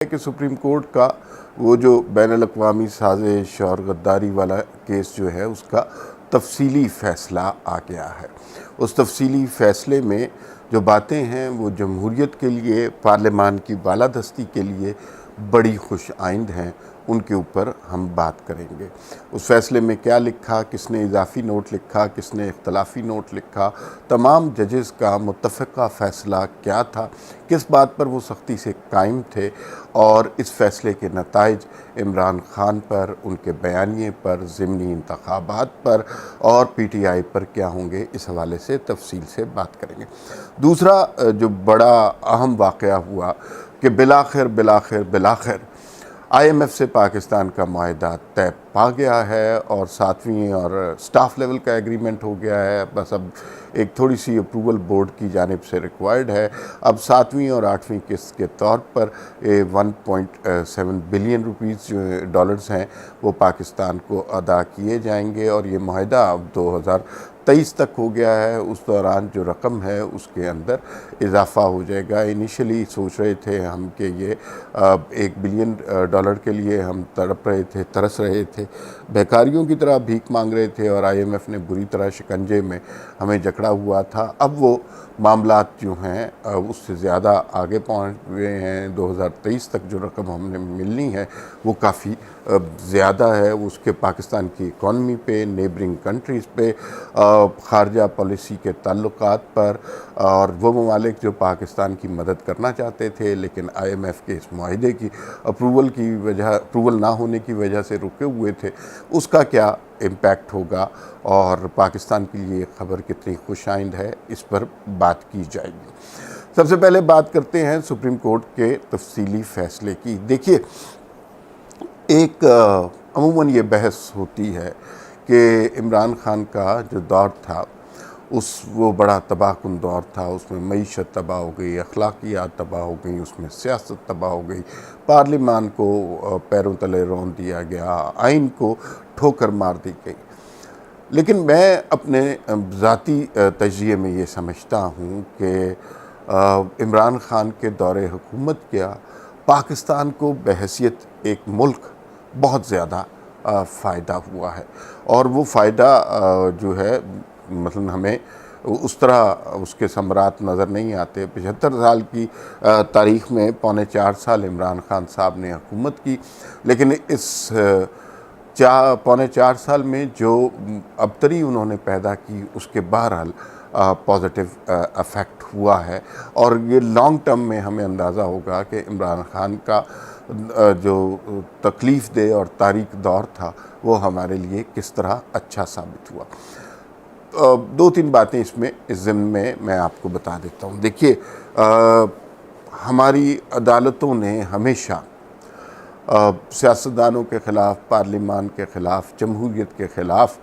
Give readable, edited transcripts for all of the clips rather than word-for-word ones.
کہ supreme court کا وہ جو بین الاقوامی سازش اور غداری والا کیس جو ہے اس کا تفصیلی فیصلہ آ گیا ہے۔ اس تفصیلی فیصلے میں جو باتیں ہیں وہ جمہوریت کے لیے، پارلیمان کی بالادستی کے لیے بڑی خوش آئند ہیں، ان کے اوپر ہم بات کریں گے۔ اس فیصلے میں کیا لکھا، کس نے اضافی نوٹ لکھا، کس نے اختلافی نوٹ لکھا، تمام ججز کا متفقہ فیصلہ کیا تھا، کس بات پر وہ سختی سے قائم تھے، اور اس فیصلے کے نتائج عمران خان پر، ان کے بیانیے پر، ضمنی انتخابات پر اور پی ٹی آئی پر کیا ہوں گے، اس حوالے سے تفصیل سے بات کریں گے۔ دوسرا جو بڑا اہم واقعہ ہوا کہ بالآخر آئی ایم ایف سے پاکستان کا معاہدہ طے پا گیا ہے اور 7ویں اور سٹاف لیول کا ایگریمنٹ ہو گیا ہے۔ بس اب ایک تھوڑی سی اپروول بورڈ کی جانب سے ریکوائرڈ ہے۔ اب 7ویں اور 8ویں قسط کے طور پر 1.7 بلین روپیز جو ڈالرز ہیں وہ پاکستان کو ادا کیے جائیں گے، اور یہ معاہدہ اب 2023 تک ہو گیا ہے۔ اس دوران جو رقم ہے اس کے اندر اضافہ ہو جائے گا۔ انیشلی سوچ رہے تھے ہم کہ یہ 1 بلین ڈالر کے لیے ہم تڑپ رہے تھے، ترس رہے تھے، بیکاریوں کی طرح بھیک مانگ رہے تھے، اور آئی ایم ایف نے بری طرح شکنجے میں ہمیں جکڑا ہوا تھا۔ اب وہ معاملات جو ہیں اس سے زیادہ آگے پہنچ ہوئے ہیں۔ 2023 تک جو رقم ہم نے ملنی ہے وہ کافی زیادہ ہے۔ اس کے پاکستان کی اکانومی پہ، نیبرنگ کنٹریز پہ، خارجہ پالیسی کے تعلقات پر، اور وہ ممالک جو پاکستان کی مدد کرنا چاہتے تھے لیکن آئی ایم ایف کے اس معاہدے کی اپروول نہ ہونے کی وجہ سے رکے ہوئے تھے، اس کا کیا امپیکٹ ہوگا اور پاکستان کے لیے یہ خبر کتنی خوش آئند ہے، اس پر بات کی جائے گی۔ سب سے پہلے بات کرتے ہیں سپریم کورٹ کے تفصیلی فیصلے کی۔ دیکھیے، ایک عموماً یہ بحث ہوتی ہے کہ عمران خان کا جو دور تھا وہ بڑا تباہ کن دور تھا۔ اس میں معیشت تباہ ہو گئی، اخلاقیات تباہ ہو گئی، اس میں سیاست تباہ ہو گئی، پارلیمان کو پیروں تلے رون دیا گیا، آئین کو ٹھوکر مار دی گئی۔ لیکن میں اپنے ذاتی تجزیے میں یہ سمجھتا ہوں کہ عمران خان کے دور حکومت کیا پاکستان کو بحیثیت ایک ملک بہت زیادہ فائدہ ہوا ہے، اور وہ فائدہ جو ہے مثلا ہمیں اس طرح اس کے ثمرات نظر نہیں آتے۔ 75 سال کی تاریخ میں 4.25 سال عمران خان صاحب نے حکومت کی، لیکن اس 4.25 سال میں جو ابتری انہوں نے پیدا کی اس کے بہرحال پازیٹیو افیکٹ ہوا ہے، اور یہ لانگ ٹرم میں ہمیں اندازہ ہوگا کہ عمران خان کا جو تکلیف دہ اور تاریک دور تھا وہ ہمارے لیے کس طرح اچھا ثابت ہوا۔ 2-3 باتیں اس ضمن میں آپ کو بتا دیتا ہوں۔ دیکھیے، ہماری عدالتوں نے ہمیشہ سیاستدانوں کے خلاف، پارلیمان کے خلاف، جمہوریت کے خلاف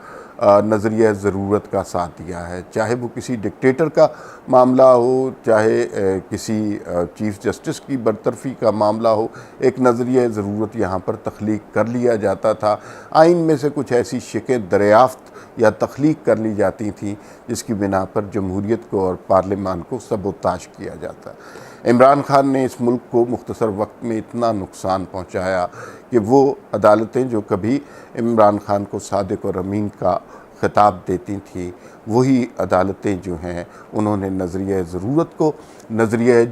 نظریہ ضرورت کا ساتھ دیا ہے، چاہے وہ کسی ڈکٹیٹر کا معاملہ ہو، چاہے کسی چیف جسٹس کی برطرفی کا معاملہ ہو، ایک نظریہ ضرورت یہاں پر تخلیق کر لیا جاتا تھا۔ آئین میں سے کچھ ایسی شکیں دریافت یا تخلیق کر لی جاتی تھیں جس کی بنا پر جمہوریت کو اور پارلیمان کو سبوتاژ کیا جاتا ہے۔ عمران خان نے اس ملک کو مختصر وقت میں اتنا نقصان پہنچایا کہ وہ عدالتیں جو کبھی عمران خان کو صادق اور امین کا خطاب دیتی تھیں، وہی عدالتیں جو ہیں انہوں نے نظریہ ضرورت کو، نظریہ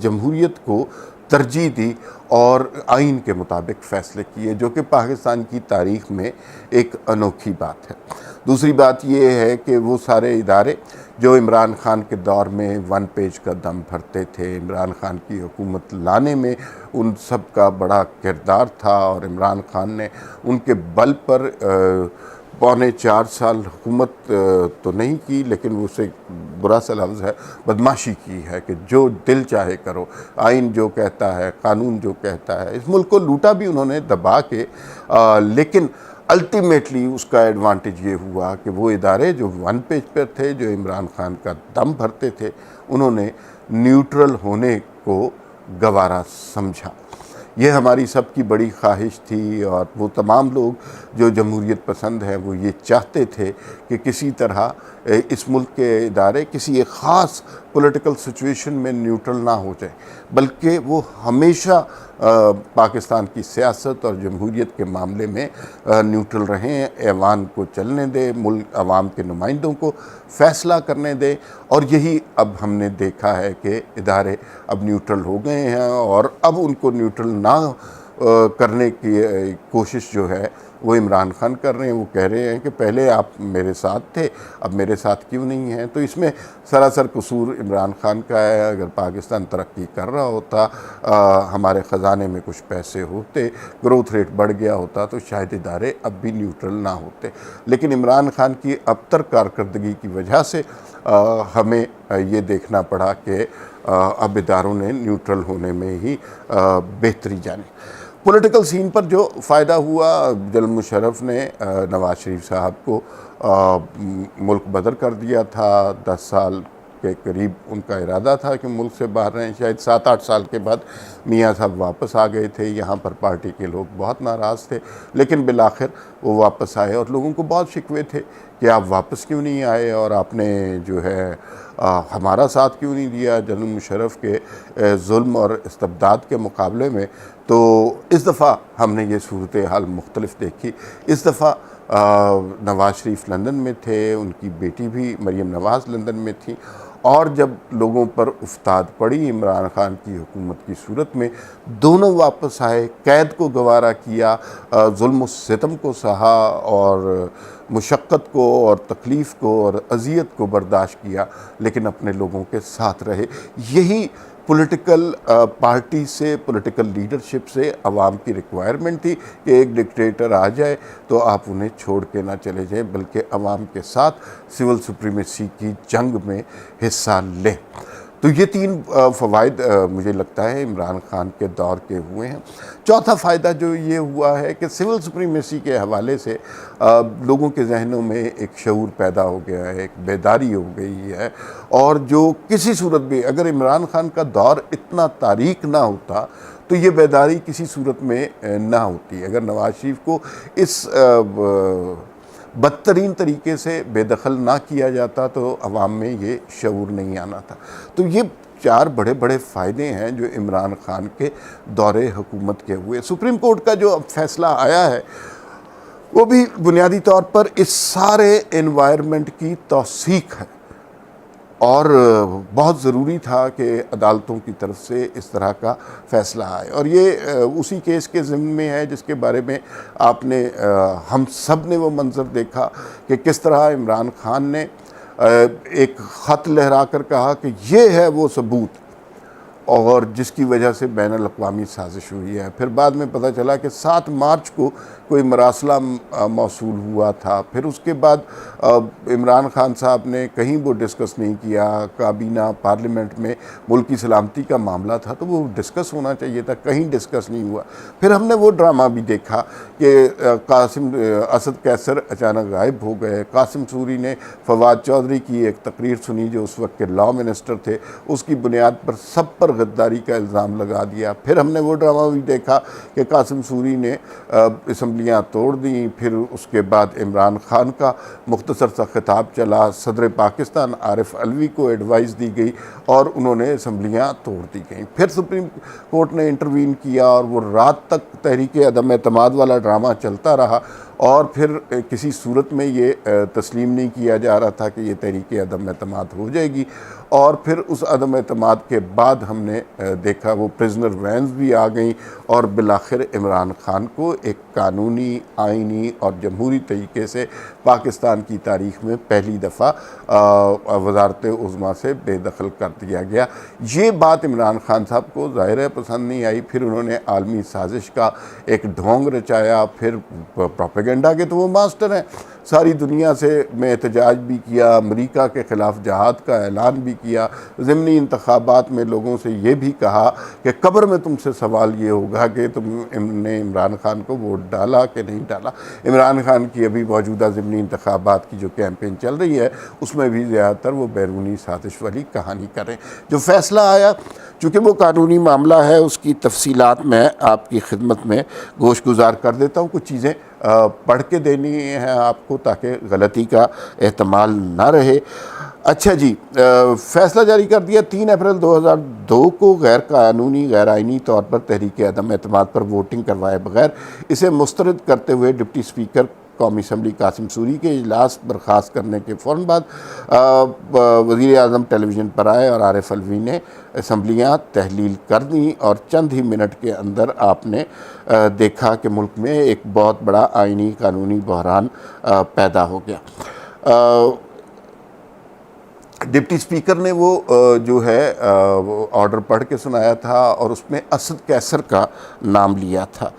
جمہوریت کو ترجیح دی اور آئین کے مطابق فیصلے کیے، جو کہ پاکستان کی تاریخ میں ایک انوکھی بات ہے۔ دوسری بات یہ ہے کہ وہ سارے ادارے جو عمران خان کے دور میں 1 پیج کا دم بھرتے تھے، عمران خان کی حکومت لانے میں ان سب کا بڑا کردار تھا، اور عمران خان نے ان کے بل پر 4.25 سال حکومت تو نہیں کی، لیکن وہ سے برا سا لفظ ہے، بدماشی کی ہے کہ جو دل چاہے کرو، آئین جو کہتا ہے، قانون جو کہتا ہے۔ اس ملک کو لوٹا بھی انہوں نے دبا کے، لیکن الٹیمیٹلی اس کا ایڈوانٹیج یہ ہوا کہ وہ ادارے جو 1 پیج پر تھے، جو عمران خان کا دم بھرتے تھے، انہوں نے نیوٹرل ہونے کو گوارا سمجھا۔ یہ ہماری سب کی بڑی خواہش تھی، اور وہ تمام لوگ جو جمہوریت پسند ہیں وہ یہ چاہتے تھے کہ کسی طرح اس ملک کے ادارے کسی ایک خاص پولیٹیکل سچویشن میں نیوٹرل نہ ہو جائیں، بلکہ وہ ہمیشہ پاکستان کی سیاست اور جمہوریت کے معاملے میں نیوٹرل رہیں، ایوان کو چلنے دیں، ملک عوام کے نمائندوں کو فیصلہ کرنے دیں۔ اور یہی اب ہم نے دیکھا ہے کہ ادارے اب نیوٹرل ہو گئے ہیں، اور اب ان کو نیوٹرل نہ کرنے کی کوشش جو ہے وہ عمران خان کر رہے ہیں۔ وہ کہہ رہے ہیں کہ پہلے آپ میرے ساتھ تھے، اب میرے ساتھ کیوں نہیں ہیں؟ تو اس میں سراسر قصور عمران خان کا ہے۔ اگر پاکستان ترقی کر رہا ہوتا، ہمارے خزانے میں کچھ پیسے ہوتے، گروتھ ریٹ بڑھ گیا ہوتا، تو شاید ادارے اب بھی نیوٹرل نہ ہوتے۔ لیکن عمران خان کی ابتر کارکردگی کی وجہ سے ہمیں یہ دیکھنا پڑا کہ اب اداروں نے نیوٹرل ہونے میں ہی بہتری جانی۔ پولیٹیکل سین پر جو فائدہ ہوا، جنرل مشرف نے نواز شریف صاحب کو ملک بدر کر دیا تھا۔ 10 سال کے قریب ان کا ارادہ تھا کہ ملک سے باہر رہیں، شاید 7-8 سال کے بعد میاں صاحب واپس آ گئے تھے۔ یہاں پر پارٹی کے لوگ بہت ناراض تھے، لیکن بالآخر وہ واپس آئے، اور لوگوں کو بہت شکوے تھے کہ آپ واپس کیوں نہیں آئے، اور آپ نے جو ہے ہمارا ساتھ کیوں نہیں دیا جنرل مشرف کے ظلم اور استبداد کے مقابلے میں۔ تو اس دفعہ ہم نے یہ صورتحال مختلف دیکھی۔ اس دفعہ نواز شریف لندن میں تھے، ان کی بیٹی بھی مریم نواز لندن میں تھی، اور جب لوگوں پر افتاد پڑی عمران خان کی حکومت کی صورت میں، دونوں واپس آئے، قید کو گوارا کیا، ظلم و ستم کو سہا، اور مشقت کو اور تکلیف کو اور اذیت کو برداشت کیا، لیکن اپنے لوگوں کے ساتھ رہے۔ یہی پولیٹیکل پارٹی سے، پولیٹیکل لیڈرشپ سے عوام کی ریکوائرمنٹ تھی کہ ایک ڈکٹیٹر آ جائے تو آپ انہیں چھوڑ کے نہ چلے جائیں، بلکہ عوام کے ساتھ سول سپریمیسی کی جنگ میں حصہ لیں۔ تو یہ 3 فوائد مجھے لگتا ہے عمران خان کے دور کے ہوئے ہیں۔ چوتھا فائدہ جو یہ ہوا ہے کہ سول سپریمیسی کے حوالے سے لوگوں کے ذہنوں میں ایک شعور پیدا ہو گیا ہے، ایک بیداری ہو گئی ہے، اور جو کسی صورت بھی اگر عمران خان کا دور اتنا تاریک نہ ہوتا تو یہ بیداری کسی صورت میں نہ ہوتی۔ اگر نواز شریف کو اس بدترین طریقے سے بے دخل نہ کیا جاتا تو عوام میں یہ شعور نہیں آنا تھا۔ تو یہ 4 بڑے بڑے فائدے ہیں جو عمران خان کے دور حکومت کے ہوئے۔ سپریم کورٹ کا جو اب فیصلہ آیا ہے وہ بھی بنیادی طور پر اس سارے انوائرمنٹ کی توثیق ہے، اور بہت ضروری تھا کہ عدالتوں کی طرف سے اس طرح کا فیصلہ آئے۔ اور یہ اسی کیس کے ضمن میں ہے جس کے بارے میں آپ نے ہم سب نے وہ منظر دیکھا کہ کس طرح عمران خان نے ایک خط لہرا کر کہا کہ یہ ہے وہ ثبوت، اور جس کی وجہ سے بین الاقوامی سازش ہوئی ہے۔ پھر بعد میں پتہ چلا کہ 7 مارچ کو کوئی مراسلہ موصول ہوا تھا۔ پھر اس کے بعد عمران خان صاحب نے کہیں وہ ڈسکس نہیں کیا، کابینہ پارلیمنٹ میں ملک کی سلامتی کا معاملہ تھا تو وہ ڈسکس ہونا چاہیے تھا، کہیں ڈسکس نہیں ہوا۔ پھر ہم نے وہ ڈرامہ بھی دیکھا کہ اسد قیصر اچانک غائب ہو گئے، قاسم سوری نے فواد چودھری کی ایک تقریر سنی جو اس وقت کے لا منسٹر تھے، اس کی بنیاد پر سب پر غداری کا الزام لگا دیا۔ پھر ہم نے وہ ڈرامہ بھی دیکھا کہ قاسم سوری نے اسمبلیاں توڑ دیں۔ پھر اس کے بعد عمران خان کا مختصر سا خطاب چلا، صدر پاکستان عارف علوی کو ایڈوائز دی گئی اور انہوں نے اسمبلیاں توڑ دی گئیں۔ پھر سپریم کورٹ نے انٹروین کیا اور وہ رات تک تحریک عدم اعتماد والا ڈرامہ چلتا رہا، اور پھر کسی صورت میں یہ تسلیم نہیں کیا جا رہا تھا کہ یہ تحریک عدم اعتماد ہو جائے گی۔ اور پھر اس عدم اعتماد کے بعد ہم نے دیکھا وہ پریزنر وینز بھی آ گئیں، اور بالآخر عمران خان کو ایک قانونی، آئینی اور جمہوری طریقے سے پاکستان کی تاریخ میں پہلی دفعہ وزارت عظمیٰ سے بے دخل کر دیا گیا۔ یہ بات عمران خان صاحب کو ظاہر ہے پسند نہیں آئی۔ پھر انہوں نے عالمی سازش کا ایک ڈھونگ رچایا، پھر پروپیگنڈا کے تو وہ ماسٹر ہیں، ساری دنیا سے میں احتجاج بھی کیا، امریکہ کے خلاف جہاد کا اعلان بھی کیا، ضمنی انتخابات میں لوگوں سے یہ بھی کہا کہ قبر میں تم سے سوال یہ ہوگا کہ تم نے عمران خان کو ووٹ ڈالا کہ نہیں ڈالا۔ عمران خان کی ابھی موجودہ ضمنی انتخابات کی جو کیمپین چل رہی ہے اس میں بھی زیادہ تر وہ بیرونی سازش والی کہانی کریں۔ جو فیصلہ آیا، چونکہ وہ قانونی معاملہ ہے، اس کی تفصیلات میں آپ کی خدمت میں گوش گزار کر دیتا ہوں۔ کچھ چیزیں پڑھ کے دینی ہیں آپ کو تاکہ غلطی کا احتمال نہ رہے۔ اچھا جی، فیصلہ جاری کر دیا 3 اپریل 2002 کو غیر قانونی غیر آئینی طور پر تحریک عدم اعتماد پر ووٹنگ کروائے بغیر اسے مسترد کرتے ہوئے ڈپٹی اسپیکر قومی اسمبلی قاسم سوری کے اجلاس برخاست کرنے کے فوراً بعد وزیر اعظم ٹیلی ویژن پر آئے اور عارف علوی نے اسمبلیاں تحلیل کر دیں اور چند ہی منٹ کے اندر آپ نے دیکھا کہ ملک میں ایک بہت بڑا آئینی قانونی بحران پیدا ہو گیا۔ ڈپٹی اسپیکر نے وہ جو ہے آرڈر پڑھ کے سنایا تھا اور اس میں اسد کیسر کا نام لیا تھا۔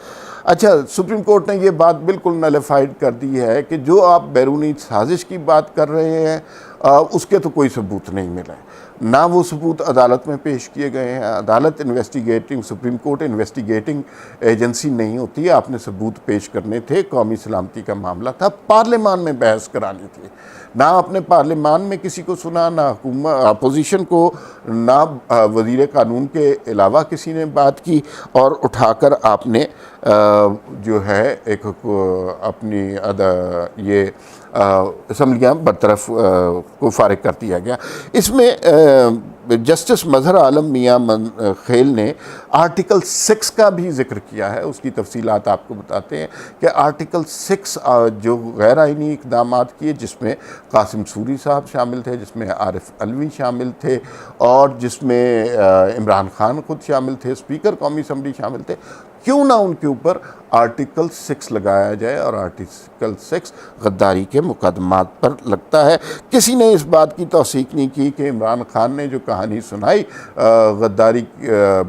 اچھا، سپریم کورٹ نے یہ بات بالکل نلیفائڈ کر دی ہے کہ جو آپ بیرونی سازش کی بات کر رہے ہیں اس کے تو کوئی ثبوت نہیں ملا ہے، نہ وہ ثبوت عدالت میں پیش کیے گئے ہیں۔ عدالت سپریم کورٹ انویسٹیگیٹنگ ایجنسی نہیں ہوتی ہے، آپ نے ثبوت پیش کرنے تھے، قومی سلامتی کا معاملہ تھا، پارلیمان میں بحث کرانی تھی، نہ آپ نے پارلیمان میں کسی کو سنا، نہ اپوزیشن کو، نہ وزیر قانون کے علاوہ کسی نے بات کی، اور اٹھا کر آپ نے جو ہے ایک اپنی یہ اسمبلیاں برطرف کو فارغ کر دیا گیا۔ اس میں جسٹس مظہر عالم میاں خیل نے آرٹیکل 6 کا بھی ذکر کیا ہے، اس کی تفصیلات آپ کو بتاتے ہیں کہ آرٹیکل 6 جو غیر آئینی اقدامات کیے، جس میں قاسم سوری صاحب شامل تھے، جس میں عارف علوی شامل تھے، اور جس میں عمران خان خود شامل تھے، اسپیکر قومی اسمبلی شامل تھے، کیوں نہ ان کے اوپر آرٹیکل 6 لگایا جائے، اور آرٹیکل 6 غداری کے مقدمات پر لگتا ہے۔ کسی نے اس بات کی توثیق نہیں کی کہ عمران خان نے جو کہانی سنائی غداری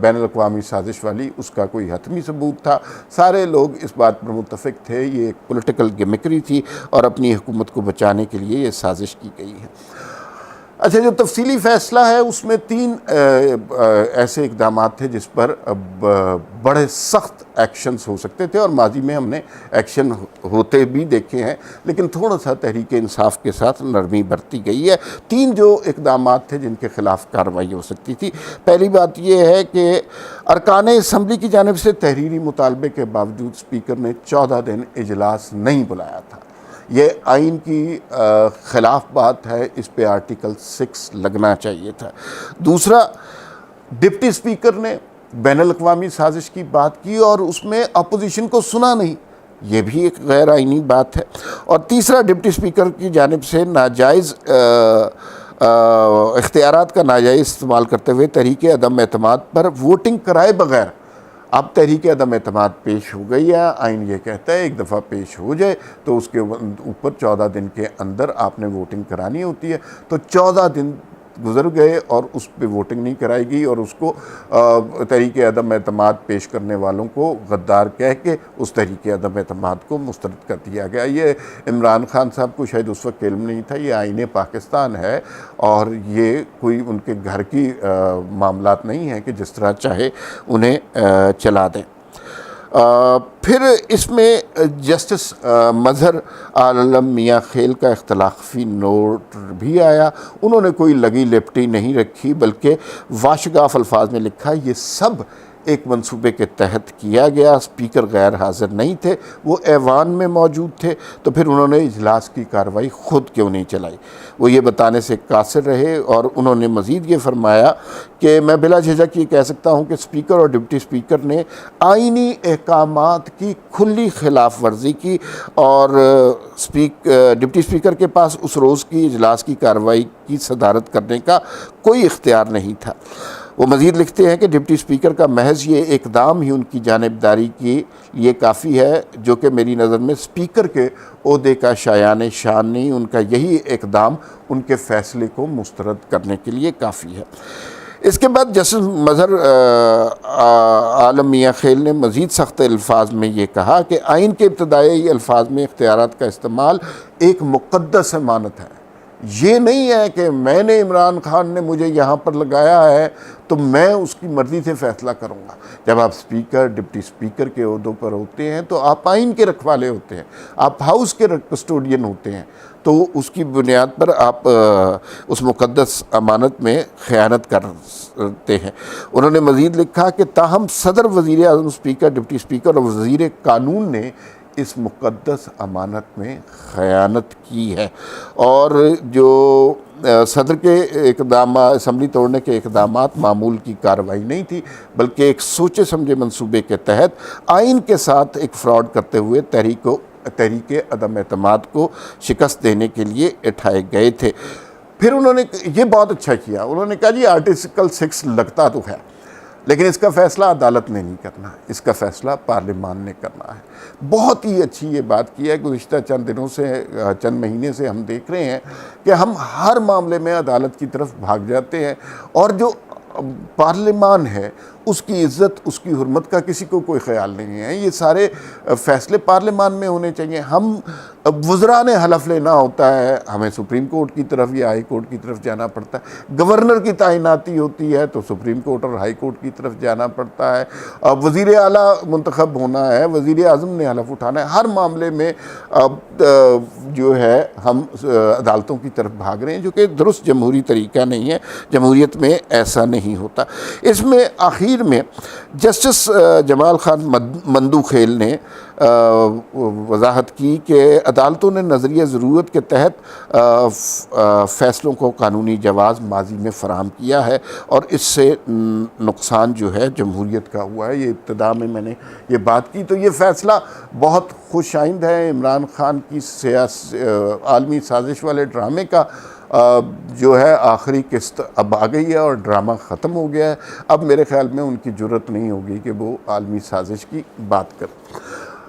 بین الاقوامی سازش والی، اس کا کوئی حتمی ثبوت تھا۔ سارے لوگ اس بات پر متفق تھے یہ ایک پولیٹیکل گیمکری تھی اور اپنی حکومت کو بچانے کے لیے یہ سازش کی گئی ہے۔ اچھا، جو تفصیلی فیصلہ ہے اس میں 3 ایسے اقدامات تھے جس پر بڑے سخت ایکشنز ہو سکتے تھے، اور ماضی میں ہم نے ایکشن ہوتے بھی دیکھے ہیں، لیکن تھوڑا سا تحریک انصاف کے ساتھ نرمی برتی گئی ہے۔ 3 جو اقدامات تھے جن کے خلاف کارروائی ہو سکتی تھی۔ پہلی بات یہ ہے کہ ارکان اسمبلی کی جانب سے تحریری مطالبے کے باوجود اسپیکر نے 14 دن اجلاس نہیں بلایا تھا۔ یہ آئین کی خلاف بات ہے، اس پہ آرٹیکل 6 لگنا چاہیے تھا۔ دوسرا، ڈپٹی اسپیکر نے بین الاقوامی سازش کی بات کی اور اس میں اپوزیشن کو سنا نہیں، یہ بھی ایک غیر آئینی بات ہے۔ اور تیسرا، ڈپٹی اسپیکر کی جانب سے ناجائز اختیارات کا ناجائز استعمال کرتے ہوئے تحریک عدم اعتماد پر ووٹنگ کرائے بغیر، اب تحریک عدم اعتماد پیش ہو گئی ہے، آئین یہ کہتا ہے ایک دفعہ پیش ہو جائے تو اس کے اوپر 14 دن کے اندر آپ نے ووٹنگ کرانی ہوتی ہے، تو 14 دن گزر گئے اور اس پہ ووٹنگ نہیں کرائی گئی، اور اس کو تحریک عدم اعتماد پیش کرنے والوں کو غدار کہہ کے اس تحریک عدم اعتماد کو مسترد کر دیا گیا۔ یہ عمران خان صاحب کو شاید اس وقت علم نہیں تھا، یہ آئین پاکستان ہے اور یہ کوئی ان کے گھر کی معاملات نہیں ہیں کہ جس طرح چاہے انہیں چلا دیں۔ پھر اس میں جسٹس مظہر عالم میاں خیل کا اختلافی نوٹ بھی آیا۔ انہوں نے کوئی لگی لپٹی نہیں رکھی بلکہ واشگاف الفاظ میں لکھا یہ سب ایک منصوبے کے تحت کیا گیا، اسپیکر غیر حاضر نہیں تھے، وہ ایوان میں موجود تھے، تو پھر انہوں نے اجلاس کی کارروائی خود کیوں نہیں چلائی؟ وہ یہ بتانے سے قاصر رہے، اور انہوں نے مزید یہ فرمایا کہ میں بلا جھجک یہ کہہ سکتا ہوں کہ اسپیکر اور ڈپٹی اسپیکر نے آئینی احکامات کی کھلی خلاف ورزی کی، اور ڈپٹی اسپیکر کے پاس اس روز کی اجلاس کی کارروائی کی صدارت کرنے کا کوئی اختیار نہیں تھا۔ وہ مزید لکھتے ہیں کہ ڈپٹی اسپیکر کا محض یہ اقدام ہی ان کی جانبداری کے لیے کافی ہے، جو کہ میری نظر میں اسپیکر کے عہدے کا شایان شان نہیں، ان کا یہی اقدام ان کے فیصلے کو مسترد کرنے کے لیے کافی ہے۔ اس کے بعد جسٹس مظہر عالم میاں خیل نے مزید سخت الفاظ میں یہ کہا کہ آئین کے ابتدائی الفاظ میں اختیارات کا استعمال ایک مقدس امانت ہے۔ یہ نہیں ہے کہ میں نے عمران خان نے مجھے یہاں پر لگایا ہے تو میں اس کی مرضی سے فیصلہ کروں گا۔ جب آپ اسپیکر ڈپٹی اسپیکر کے عہدوں پر ہوتے ہیں تو آپ آئین کے رکھوالے ہوتے ہیں، آپ ہاؤس کے کسٹوڈین ہوتے ہیں، تو اس کی بنیاد پر آپ اس مقدس امانت میں خیانت کرتے ہیں۔ انہوں نے مزید لکھا کہ تاہم صدر، وزیر اعظم، اسپیکر، ڈپٹی اسپیکر اور وزیر قانون نے اس مقدس امانت میں خیانت کی ہے، اور جو صدر کے اقدامات، اسمبلی توڑنے کے اقدامات معمول کی کارروائی نہیں تھی، بلکہ ایک سوچے سمجھے منصوبے کے تحت آئین کے ساتھ ایک فراڈ کرتے ہوئے تحریک عدم اعتماد کو شکست دینے کے لیے اٹھائے گئے تھے۔ پھر انہوں نے یہ بہت اچھا کیا، انہوں نے کہا جی آرٹیکل 6 لگتا تو ہے، لیکن اس کا فیصلہ عدالت نے نہیں کرنا، اس کا فیصلہ پارلیمان نے کرنا ہے۔ بہت ہی اچھی یہ بات کی ہے۔ گزشتہ چند مہینے سے ہم دیکھ رہے ہیں کہ ہم ہر معاملے میں عدالت کی طرف بھاگ جاتے ہیں، اور جو پارلیمان ہے اس کی عزت، اس کی حرمت کا کسی کو کوئی خیال نہیں ہے۔ یہ سارے فیصلے پارلیمان میں ہونے چاہیے۔ ہم وزراء نے حلف لینا ہوتا ہے، ہمیں سپریم کورٹ کی طرف یا ہائی کورٹ کی طرف جانا پڑتا ہے۔ گورنر کی تعیناتی ہوتی ہے تو سپریم کورٹ اور ہائی کورٹ کی طرف جانا پڑتا ہے۔ وزیر اعلیٰ منتخب ہونا ہے، وزیر اعظم نے حلف اٹھانا ہے۔ ہر معاملے میں جو ہے ہم عدالتوں کی طرف بھاگ رہے ہیں، جو کہ درست جمہوری طریقہ نہیں ہے۔ جمہوریت میں ایسا نہیں ہوتا۔ اس میں آخر میں جسٹس جمال خان مندوخیل نے وضاحت کی کہ عدالتوں نے نظریہ ضرورت کے تحت فیصلوں کو قانونی جواز ماضی میں فراہم کیا ہے، اور اس سے نقصان جو ہے جمہوریت کا ہوا ہے۔ یہ ابتدا میں نے یہ بات کی، تو یہ فیصلہ بہت خوش آئند ہے۔ عمران خان کی عالمی سازش والے ڈرامے کا جو ہے آخری قسط اب آ گئی ہے اور ڈرامہ ختم ہو گیا ہے۔ اب میرے خیال میں ان کی جرت نہیں ہوگی کہ وہ عالمی سازش کی بات کریں۔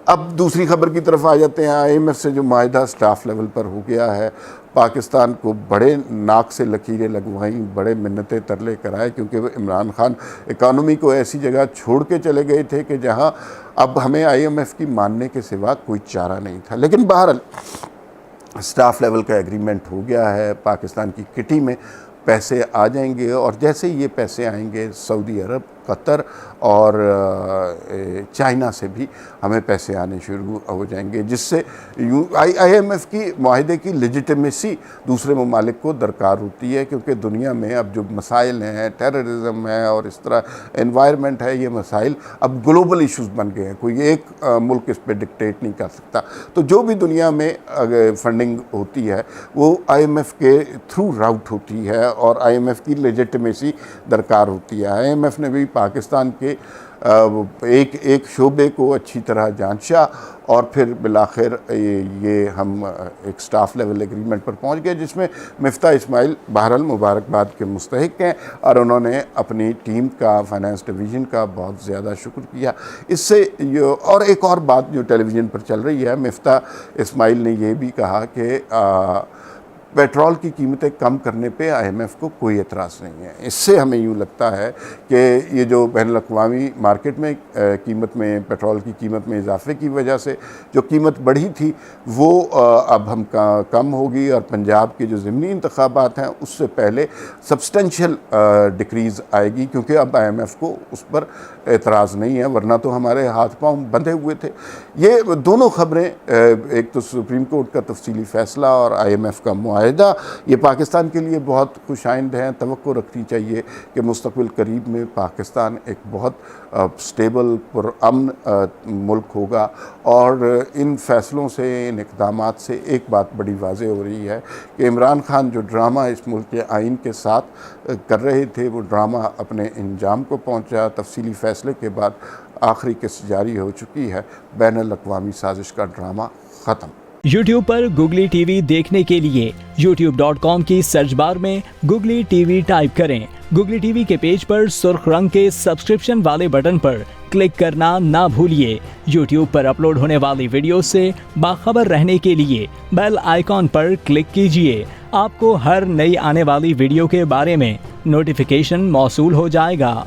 اب دوسری خبر کی طرف آ جاتے ہیں۔ IMF سے جو معاہدہ سٹاف لیول پر ہو گیا ہے، پاکستان کو بڑے ناک سے لکیریں لگوائیں، بڑے منتیں ترلے کرائے، کیونکہ وہ عمران خان اکانومی کو ایسی جگہ چھوڑ کے چلے گئے تھے کہ جہاں اب ہمیں IMF کی ماننے کے سوا کوئی چارہ نہیں تھا۔ لیکن بہرحال سٹاف لیول کا ایگریمنٹ ہو گیا ہے، پاکستان کی کٹی میں پیسے آ جائیں گے، اور جیسے یہ پیسے آئیں گے سعودی عرب، قطر اور چائنا سے بھی ہمیں پیسے آنے شروع ہو جائیں گے، جس سے IMF کی معاہدے کی لیجیٹمیسی دوسرے ممالک کو درکار ہوتی ہے، کیونکہ دنیا میں اب جو مسائل ہیں، ٹیررزم ہے اور اس طرح انوائرمنٹ ہے، یہ مسائل اب گلوبل ایشوز بن گئے ہیں، کوئی ایک ملک اس پہ ڈکٹیٹ نہیں کر سکتا۔ تو جو بھی دنیا میں فنڈنگ ہوتی ہے وہ IMF کے تھرو راؤٹ ہوتی ہے، اور IMF کی لیجیٹمیسی درکار ہوتی ہے۔ IMF نے بھی پاکستان کے ایک شعبے کو اچھی طرح جانچا، اور پھر بالآخر یہ ہم ایک سٹاف لیول ایگریمنٹ پر پہنچ گئے، جس میں مفتاح اسماعیل بہرحال مبارکباد کے مستحق ہیں، اور انہوں نے اپنی ٹیم کا، فائنانس ڈویژن کا بہت زیادہ شکر کیا۔ اس سے اور ایک اور بات جو ٹیلی ویژن پر چل رہی ہے، مفتاح اسماعیل نے یہ بھی کہا کہ پیٹرول کی قیمتیں کم کرنے پہ IMF کو کوئی اعتراض نہیں ہے۔ اس سے ہمیں یوں لگتا ہے کہ یہ جو بین الاقوامی مارکیٹ میں پیٹرول کی قیمت میں اضافے کی وجہ سے جو قیمت بڑھی تھی وہ اب ہم کم ہوگی، اور پنجاب کے جو ضمنی انتخابات ہیں اس سے پہلے سبسٹینشیل ڈکریز آئے گی، کیونکہ اب IMF کو اس پر اعتراض نہیں ہے، ورنہ تو ہمارے ہاتھ پاؤں بندھے ہوئے تھے۔ یہ دونوں خبریں، ایک تو سپریم کورٹ کا تفصیلی فیصلہ اور IMF کا معاہدہ، یہ پاکستان کے لیے بہت خوش آئند ہیں۔ توقع رکھنی چاہیے کہ مستقبل قریب میں پاکستان ایک بہت سٹیبل، پرامن ملک ہوگا، اور ان فیصلوں سے، ان اقدامات سے ایک بات بڑی واضح ہو رہی ہے کہ عمران خان جو ڈرامہ اس ملک کے آئین کے ساتھ کر رہے تھے، وہ ڈرامہ اپنے انجام کو پہنچا۔ تفصیلی فیصلے کے بعد آخری قسط جاری ہو چکی ہے، بین الاقوامی سازش کا ڈرامہ ختم۔ YouTube پر گوگلی ٹی وی دیکھنے کے لیے youtube.com کی سرچ بار میں گوگلی ٹی وی ٹائپ کریں۔ گوگلی ٹی وی کے پیج پر سرخ رنگ کے سبسکرپشن والے بٹن پر کلک کرنا نہ بھولیے۔ YouTube پر اپلوڈ ہونے والی ویڈیو سے باخبر رہنے کے لیے بیل آئیکن پر کلک کیجیے۔ آپ کو ہر نئی آنے والی ویڈیو کے بارے میں نوٹیفیکیشن موصول ہو جائے گا۔